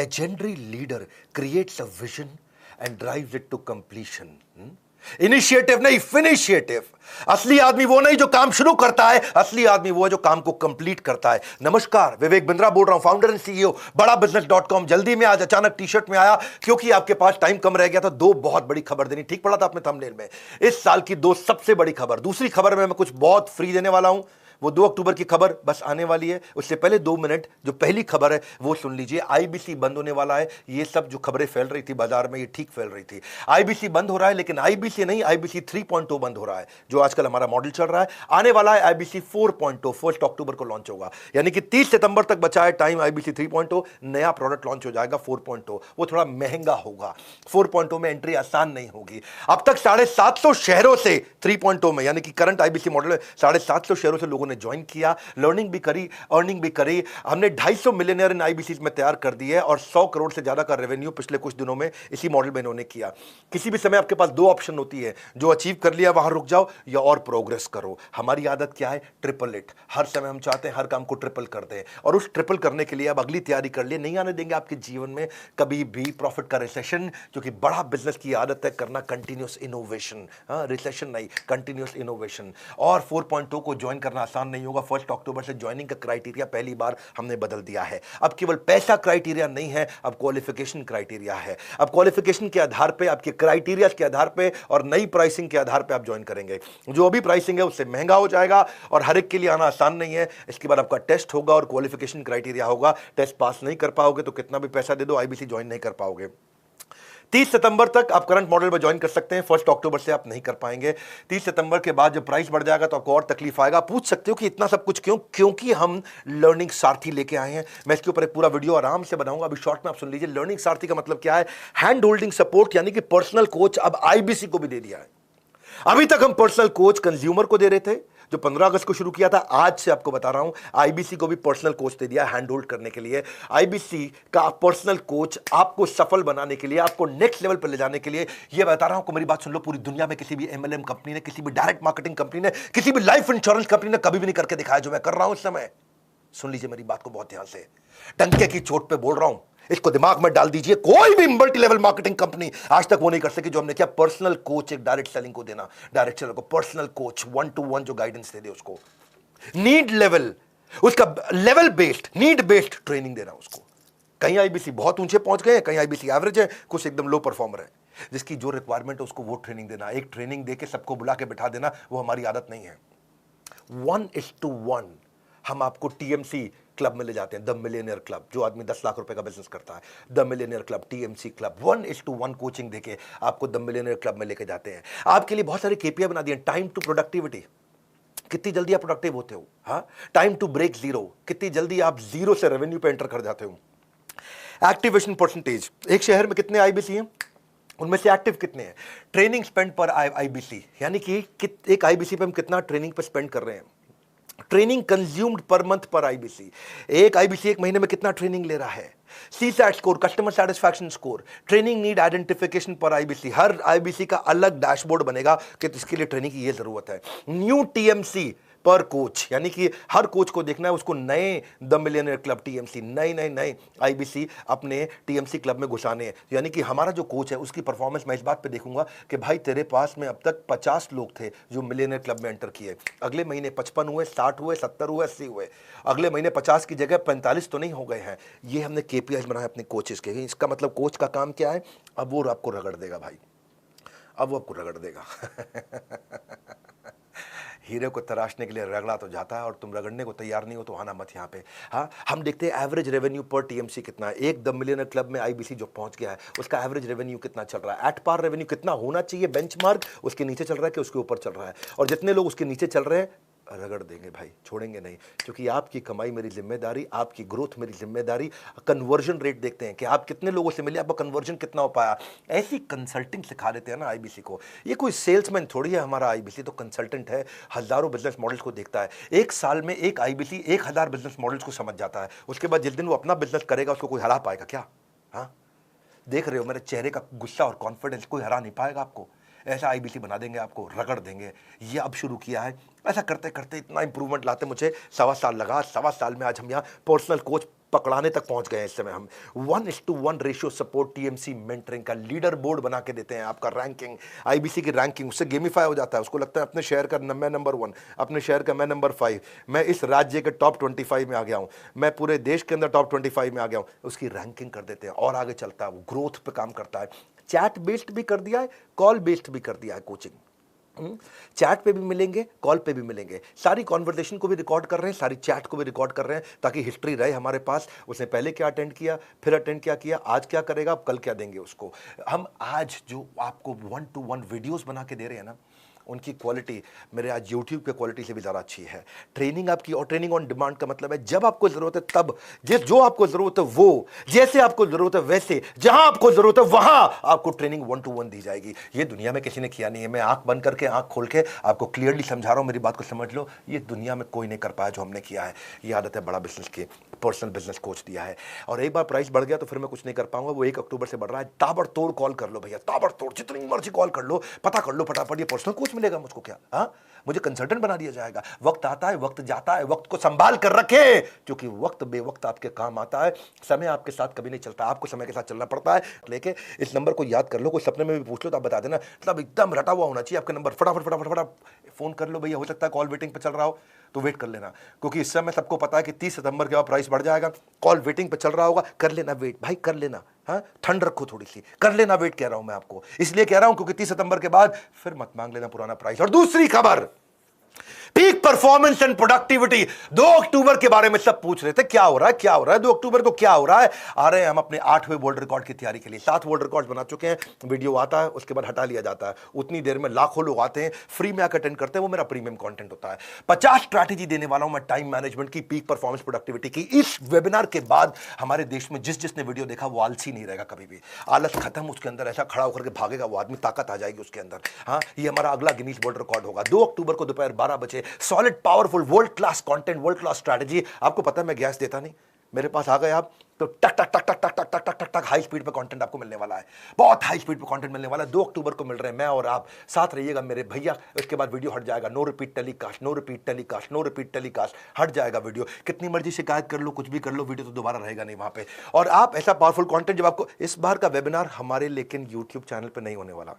legendary leader creates a vision and drives it to completion. Initiative नहीं, फिनिशिएटिव. असली आदमी वो नहीं जो काम शुरू करता है, असली आदमी वो है जो काम को कंप्लीट करता है. नमस्कार, विवेक बिंद्रा बोल रहा हूं, फाउंडर एंड सीईओ बड़ा बिजनेस.com. जल्दी में आज अचानक टी शर्ट में आया क्योंकि आपके पास टाइम कम रह गया था. दो बहुत बड़ी खबर देनी. ठीक पड़ा था आपने थंबनेल में. इस साल की दो सबसे बड़ी खबर. दूसरी खबर में मैं कुछ बहुत फ्री देने वाला हूं. वो 2 अक्टूबर की खबर बस आने वाली है. उससे पहले 2 मिनट जो पहली खबर है वो सुन लीजिए. आईबीसी बंद होने वाला है. ये सब जो खबरें फैल रही थी बाजार में, ये ठीक फैल रही थी. आईबीसी बंद हो रहा है, लेकिन आईबीसी नहीं, आईबीसी 3.0 बंद हो रहा है, जो आजकल हमारा मॉडल चल रहा है. आने वाला है आईबीसी 4.0. 1 अक्टूबर को लॉन्च होगा, यानी कि 30 सितंबर तक बचा है टाइम. आईबीसी 3.0 नया प्रोडक्ट लॉन्च हो जाएगा. 4.0 वो थोड़ा महंगा होगा. 4.0 में एंट्री आसान नहीं होगी. अब तक 750 शहरों से 3.0 में, यानी कि करंट आईबीसी मॉडल में 750 शहरों से लोगों ने ज्वाइन किया. लर्निंग भी करी, अर्निंग भी करी. हमने 250 मिलियनियर इन आईबीसी में तैयार कर दिए और 100 करोड़ से ज्यादा का रेवेन्यू पिछले कुछ दिनों में इसी मॉडल में इन्होंने किया. किसी भी समय आपके पास 2 ऑप्शन होती है. जो अचीव कर लिया वहां रुक जाओ या और प्रोग्रेस करो. हमारी आदत क्या है? Triple it. हर समय हम चाहते हैं हर काम को ट्रिपल कर दें, और उस ट्रिपल करने के लिए अब अगली तैयारी कर लिए. नहीं आने देंगे आपके जीवन में कभी भी प्रॉफिट का रिसेशन, क्योंकि बड़ा बिजनेस की आदत है करना कंटिन्यूअस इनोवेशन. रिसेशन नहीं, कंटिन्यूअस इनोवेशन. और 4.0 को ज्वाइन करना आसान नहीं होगा. 1 अक्टूबर से ज्वाइनिंग का क्राइटेरिया पहली बार हमने बदल दिया है. अब केवल पैसा क्राइटेरिया नहीं है, अब क्वालिफिकेशन क्राइटेरिया है. अब क्वालिफिकेशन के आधार पे, आपके क्राइटेरिया के आधार पे और नई प्राइसिंग के आधार पे आप ज्वाइन करेंगे. जो अभी प्राइसिंग है उससे महंगा हो जाएगा और हर एक के लिए आना आसान नहीं है. इसके बाद आपका टेस्ट होगा और क्वालिफिकेशन क्राइटेरिया होगा. टेस्ट पास नहीं कर पाओगे तो कितना भी पैसा दे दो आईबीसी ज्वाइन नहीं कर पाओगे. 30 सितंबर तक आप करंट मॉडल में ज्वाइन कर सकते हैं. 1 अक्टूबर से आप नहीं कर पाएंगे. 30 सितंबर के बाद जब प्राइस बढ़ जाएगा तो आपको और तकलीफ आएगा. पूछ सकते हो कि इतना सब कुछ क्यों? क्योंकि हम लर्निंग सारथी लेके आए हैं. मैं इसके ऊपर एक पूरा वीडियो आराम से बनाऊंगा. अभी शॉर्ट में आप सुन लीजिए. लर्निंग सारथी का मतलब क्या है? हैंड होल्डिंग सपोर्ट, यानी कि पर्सनल कोच अब आईबीसी को भी दे दिया है. अभी तक हम पर्सनल कोच कंज्यूमर को दे रहे थे, जो 15 अगस्त को शुरू किया था. आज से आपको बता रहा हूं, आईबीसी को भी पर्सनल कोच दे दिया हैंड होल्ड करने के लिए. आईबीसी का पर्सनल कोच आपको सफल बनाने के लिए, आपको नेक्स्ट लेवल पर ले जाने के लिए. ये बता रहा हूं, मेरी बात सुन लो. पूरी दुनिया में किसी भी एमएलएम कंपनी ने, किसी भी डायरेक्ट मार्केटिंग कंपनी ने, किसी भी लाइफ इंश्योरेंस कंपनी ने कभी भी नहीं करके दिखाया जो मैं कर रहा हूं इस समय. सुन लीजिए मेरी बात को बहुत ध्यान से. डंके की चोट पे बोल रहा हूं, इसको दिमाग में डाल दीजिए. कोई भी मल्टी लेवल मार्केटिंग कंपनी आज तक वो नहीं कर सकी जो हमने किया. पर्सनल कोच, एक डायरेक्ट सेलिंग को देना, डायरेक्ट सेलर को पर्सनल कोच 1-to-1 जो गाइडेंस दे दे उसको. नीड लेवल, उसका level based, need based training देना उसको. कहीं आईबीसी बहुत ऊंचे पहुंच गए, कहीं आईबीसी एवरेज है, कुछ एकदम लो परफॉर्मर है. जिसकी जो रिक्वायरमेंट है उसको वो ट्रेनिंग देना. एक ट्रेनिंग देके सबको बुला के बिठा देना, वो हमारी आदत नहीं है. 1:1 हम आपको टीएमसी क्लब में ले जाते हैं. द मिलियनियर क्लब, जो आदमी 10 लाख रुपए का बिजनेस करता है, the millionaire club, TMC club. 1:1 coaching देके आपको द मिलियनियर क्लब में लेके जाते हैं. आपके लिए बहुत सारे केपीआई बना दिए. टाइम टू प्रोडक्टिविटी, कितनी जल्दी आप प्रोडक्टिव होते हो. हाँ, टाइम टू ब्रेक जीरो, कितनी जल्दी आप जीरो से रेवेन्यू पे एंटर कर जाते हो. एक्टिवेशन परसेंटेज, एक शहर में कितने आईबीसी हैं, उनमें से एक्टिव कितने हैं. ट्रेनिंग स्पेंड पर आईबीसी, यानी कि एक आईबीसी पे हम कितना ट्रेनिंग पे स्पेंड कर रहे हैं. ट्रेनिंग कंज्यूम्ड पर मंथ पर आईबीसी, एक आईबीसी एक महीने में कितना ट्रेनिंग ले रहा है. CSAT score, customer satisfaction score, training need identification पर आईबीसी. हर आईबीसी का अलग डैशबोर्ड बनेगा कि इसके लिए ट्रेनिंग की ये जरूरत है. न्यू टीएमसी पर कोच, यानी कि हर कोच को देखना है उसको नए द मिलियनियर क्लब टीएमसी, नए आईबीसी अपने टीएमसी क्लब में घुसाने हैं. यानी कि हमारा जो कोच है उसकी परफॉर्मेंस मैं इस बात पे देखूंगा कि भाई तेरे पास में अब तक 50 लोग थे जो मिलियनियर क्लब में एंटर किए. अगले महीने 55 हुए, 60 हुए, 70 हुए, 80 हुए. अगले महीने 50 की जगह 45 तो नहीं हो गए हैं. ये हमने केपीआई बनाया अपने कोचेस के. इसका मतलब कोच का काम क्या है? अब वो आपको रगड़ देगा भाई, अब वो आपको रगड़ देगा. हीरे को तराशने के लिए रगड़ा तो जाता है और तुम रगड़ने को तैयार नहीं हो तो आना मत यहाँ पे. हाँ, हम देखते हैं एवरेज रेवेन्यू पर टीएमसी कितना है. एक द मिलियनर क्लब में आईबीसी जो पहुंच गया है उसका एवरेज रेवेन्यू कितना चल रहा है. एट पार रेवेन्यू कितना होना चाहिए बेंचमार्क, उसके नीचे चल रहा है कि उसके ऊपर चल रहा है. और जितने लोग उसके नीचे चल रहे हैं रगड़ देंगे भाई, छोड़ेंगे नहीं. क्योंकि आपकी कमाई मेरी जिम्मेदारी, आपकी ग्रोथ मेरी जिम्मेदारी. कन्वर्जन रेट देखते हैं कि आप कितने लोगों से मिले, आपका कन्वर्जन कितना हो पाया. ऐसी कंसल्टिंग सिखा देते हैं ना आईबीसी को. ये कोई सेल्समैन थोड़ी है हमारा आईबीसी, तो कंसल्टेंट है. हजारों बिजनेस मॉडल्स को देखता है. एक साल में एक आईबीसी 1000 बिजनेस मॉडल्स को समझ जाता है. उसके बाद जिस दिन वो अपना बिजनेस करेगा उसको कोई हरा पाएगा क्या? हाँ, देख रहे हो मेरे चेहरे का गुस्सा और कॉन्फिडेंस, कोई हरा नहीं पाएगा आपको. ऐसा आईबीसी बना देंगे आपको, रगड़ देंगे. ये अब शुरू किया है. ऐसा करते करते इतना इंप्रूवमेंट लाते मुझे 1.25 साल लगा. 1.25 साल में आज हम यहाँ पर्सनल कोच पकड़ाने तक पहुंच गए हैं इस समय हम। 1:1 रेशियो सपोर्ट टीएमसी मेंटरिंग का लीडर बोर्ड बना के देते हैं, आपका रैंकिंग, आईबीसी की रैंकिंग उससे गेमिफाई हो जाता है। उसको लगता है अपने शहर का मैं नंबर 1, अपने शहर का मैं नंबर 5, मैं इस राज्य के टॉप 25 में आ गया हूं, मैं पूरे देश के अंदर टॉप 25 में आ गया हूं, उसकी रैंकिंग कर देते हैं और आगे चलता है, वो ग्रोथ पे काम करता है। चैट बेस्ड भी कर दिया है, कॉल बेस्ड भी कर दिया है कोचिंग। चैट पे भी मिलेंगे, कॉल पे भी मिलेंगे, सारी कॉन्वर्सेशन को भी रिकॉर्ड कर रहे हैं, सारी चैट को भी रिकॉर्ड कर रहे हैं, ताकि हिस्ट्री रहे हमारे पास, उसने पहले क्या अटेंड किया, फिर अटेंड क्या किया, आज क्या करेगा, अब कल क्या देंगे उसको। हम आज जो आपको 1-to-1 वीडियोस बना के दे रहे हैं ना, उनकी क्वालिटी मेरे आज यूट्यूब के क्वालिटी से भी ज़्यादा अच्छी है। ट्रेनिंग आपकी, और ट्रेनिंग ऑन डिमांड का मतलब है जब आपको ज़रूरत है तब, जो आपको ज़रूरत है वो, जैसे आपको ज़रूरत है वैसे, जहां आपको ज़रूरत है वहां आपको ट्रेनिंग 1-to-1 दी जाएगी। ये दुनिया में किसी ने किया नहीं है। मैं आंख बंद करके, आंख खोल के आपको क्लियरली समझा रहा हूं, मेरी बात को समझ लो। ये दुनिया में कोई नहीं कर पाया जो हमने किया है। ये आदत है बड़ा बिजनेस की, पर्सनल बिजनेस कोच दिया है। और एक बार प्राइस बढ़ गया तो फिर मैं कुछ नहीं कर पाऊंगा। वो 1 अक्टूबर से बढ़ रहा है। ताबड़तोड़ कॉल कर लो भैया, ताबड़तोड़, जितनी मर्जी कॉल कर लो, पता कर लो फटाफट। ये पर्सनल कोच मिलेगा मुझको क्या? हाँ, मुझे कंसल्टेंट बना दिया जाएगा। वक्त आता है, वक्त जाता है, वक्त को संभाल कर रखे, क्योंकि वक्त बेवक्त आपके काम आता है। समय आपके साथ कभी नहीं चलता, आपको समय के साथ चलना पड़ता है। लेके इस नंबर को याद कर लो, कोई सपने में भी पूछ लो तो आप बता देना, मतलब एकदम रटा हुआ होना चाहिए आपका नंबर। फटाफट फटाफट फटाफट फोन कर लो भैया। हो सकता है कॉल वेटिंग पे चल रहा हो तो वेट कर लेना, क्योंकि इस समय सबको पता है कि 30 सितंबर के बाद प्राइस बढ़ जाएगा। कॉल वेटिंग पे चल रहा होगा, कर लेना वेट भाई, कर लेना। हाँ, ठंड रखो थोड़ी सी, कर लेना वेट। कह रहा हूं मैं आपको, इसलिए कह रहा हूं क्योंकि 30 सितंबर के बाद फिर मत मांग लेना पुराना प्राइस। और दूसरी खबर, पीक परफॉर्मेंस एंड प्रोडक्टिविटी। 2 अक्टूबर के बारे में सब पूछ रहे थे, क्या हो रहा है, क्या हो रहा है 2 अक्टूबर को, क्या हो रहा है। आ रहे हैं हम अपने 8वें वर्ल्ड रिकॉर्ड की तैयारी के लिए। 7 वर्ल्ड रिकॉर्ड बना चुके हैं। वीडियो आता है, उसके बाद हटा लिया जाता है। उतनी देर में लाखों लोग आते हैं, फ्री में आकर अटेंड करते हैं। वो मेरा प्रीमियम कंटेंट होता है। 50 स्ट्रैटेजी देने वाला हूं मैं टाइम मैनेजमेंट की, पीक परफॉर्मेंस प्रोडक्टिविटी की। इस वेबिनार के बाद हमारे देश में जिसने वीडियो देखा वो आलसी नहीं रहेगा कभी भी। आलस खत्म, उसके अंदर ऐसा खड़ा होकर के भागेगा वो आदमी, ताकत आ जाएगी उसके अंदर। हाँ, ये हमारा अगला गिनीज वर्ल्ड रिकॉर्ड होगा 2 अक्टूबर को दोपहर 12 बजे। Solid, powerful, world class content, world class strategy. आपको पता है मैं गैस देता नहीं, मेरे पास आ गए आप तो टक टक टक टक टक टक टक टक टक टक हाई स्पीड पे कंटेंट आपको मिलने वाला है। बहुत हाई स्पीड पे कंटेंट मिलने वाला है। 2 अक्टूबर को मिल रहे हैं, मैं और आप साथ रहिएगा मेरे भैया। उसके बाद वीडियो हट जाएगा, no repeat telecast, no repeat telecast, no repeat telecast, हट जाएगा वीडियो। कितनी मर्जी शिकायत कर लो, कुछ भी कर लो, वीडियो तो दोबारा रहेगा नहीं वहां पे। और आप ऐसा पावरफुल कंटेंट जब आपको, इस बार का वेबिनार हमारे लेकिन यूट्यूब चैनल पर नहीं होने वाला।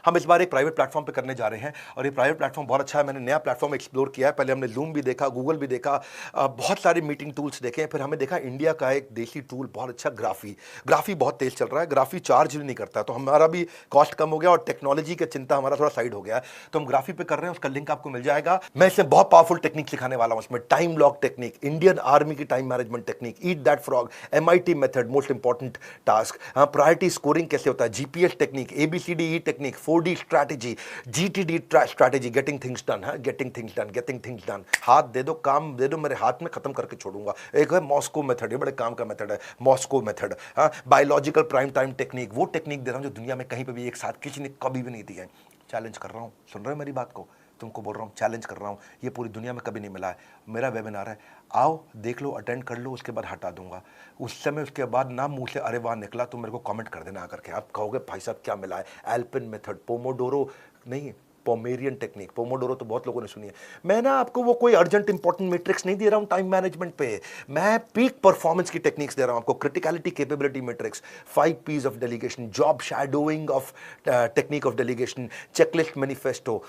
हम इस बार एक प्राइवेट प्लेटफॉर्म पे करने जा रहे हैं, और ये प्राइवेट प्लेटफॉर्म बहुत अच्छा है। मैंने नया प्लेटफॉर्म एक्सप्लोर किया है। पहले हमने जूम भी देखा, गूगल भी देखा, बहुत सारे मीटिंग टूल्स देखे। फिर हमें देखा इंडिया का एक देसी टूल बहुत अच्छा, ग्राफी बहुत तेज चल रहा है। ग्राफी चार्ज भी नहीं करता, तो हमारा भी कॉस्ट कम हो गया और टेक्नोलॉजी की चिंता हमारा थोड़ा साइड हो गया है। तो हम ग्राफी पे कर रहे हैं, उसका लिंक आपको मिल जाएगा। मैं इसमें बहुत पावरफुल टेक्निक सिखाने वाला हूं। इसमें time lock technique, Indian army की time management technique, eat that frog, MIT method, most important task, priority scoring कैसे होता है, GPS technique, ABCDE technique, 4D strategy, GTD strategy, getting things done है, getting things done, getting things done. हाथ दे दो, काम दे दो, मेरे हाथ में खत्म करके छोड़ूंगा। एक है मॉस्को मेथड, ये बड़े काम का मेथड है, मॉस्को मेथड। हाँ, बायोलॉजिकल प्राइम टाइम टेक्निक, वो टेक्निक दे रहा हूं जो दुनिया में कहीं पे भी एक साथ किसी ने कभी भी नहीं दी है। चैलेंज कर रहा हूं, सुन रहे हो मेरी बात को? तुमको बोल रहा हूँ, चैलेंज कर रहा हूँ, ये पूरी दुनिया में कभी नहीं मिला है। मेरा वेबिनार है, आओ देख लो, अटेंड कर लो, उसके बाद हटा दूंगा। उस समय उसके बाद ना मुंह से अरे वाह निकला तो मेरे को कमेंट कर देना आकर के। आप कहोगे भाई साहब क्या मिला है? एल्पिन मेथड, पोमोडोरो नहीं, पोमेरियन टेक्निक। पोमोडोरो तो बहुत लोगों ने सुनी है। मैं ना आपको वो कोई अर्जेंट इंपॉर्टेंट मैट्रिक्स नहीं दे रहा हूं टाइम मैनेजमेंट पे, मैं पीक परफॉर्मेंस की टेक्निक्स दे रहा हूं आपको। Criticality capability matrix, 5 P's of delegation, job shadowing of technique of delegation, checklist manifesto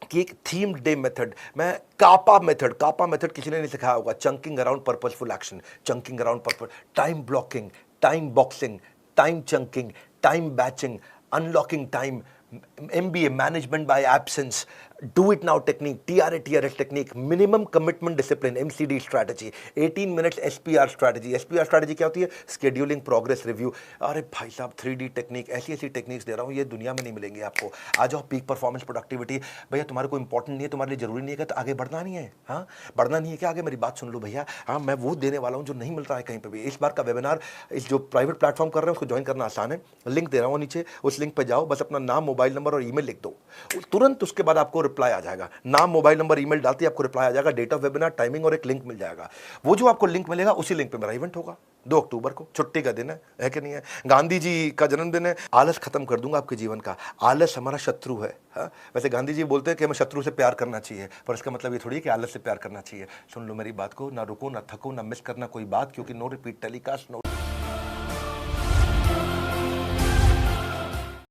की एक थीम डे मेथड। मैं कापा मेथड किसी ने नहीं सिखाया होगा। Chunking around purposeful action, chunking around purpose, time blocking, time boxing, time chunking, time batching, unlocking time, MBA management by absence, do it now technique, TRS technique, minimum commitment discipline, MCD strategy, 18 minutes SPR strategy. SPR strategy क्या होती है? Scheduling, progress review. अरे भाई साहब 3D technique, ऐसी techniques दे रहा हूँ, ये दुनिया में नहीं मिलेंगी आपको। आ जाओ, पीक परफॉर्मेंस प्रोडक्टिविटी। भैया तुम्हारे को इंपॉर्टेंट नहीं है, तुम्हारे लिए जरूरी नहीं है, तो आगे बढ़ना नहीं है। हाँ, बढ़ना नहीं है क्या? आगे मेरी बात सुन लो भैया। हाँ, मैं वो देने वाला हूँ जो नहीं मिलता है कहीं पर भी। इस बार का वेबिनार, इस जो प्राइवेट प्लेटफॉर्म कर रहे हैं उसको ज्वाइन करना आसान है। लिंक दे रहा हूँ नीचे, उस लिंक पर जाओ, बस अपना नाम, मोबाइल नंबर और ईमेल लिख दो, तुरंत उसके बाद आपको रिप्लाई आ जाएगा। नाम, मोबाइल नंबर, ईमेल डालते ही आपको रिप्लाई आ जाएगा, डेट ऑफ वेबिनार, टाइमिंग और एक लिंक मिल जाएगा। वो जो आपको लिंक मिलेगा उसी लिंक पे मेरा इवेंट होगा 2 अक्टूबर को। छुट्टी का दिन है कि नहीं है? गांधी जी का जन्मदिन है। आलस खत्म कर दूंगा आपके जीवन का। आलस हमारा शत्रु है। हाँ? वैसे गांधी जी बोलते हैं कि हमें शत्रु से प्यार करना चाहिए, पर इसका मतलब ये थोड़ी है कि आलस से प्यार करना चाहिए। सुन लो मेरी बात को, ना रुको, ना थको, ना मिस करना कोई बात, क्योंकि नो रिपीट टेलीकास्ट, नो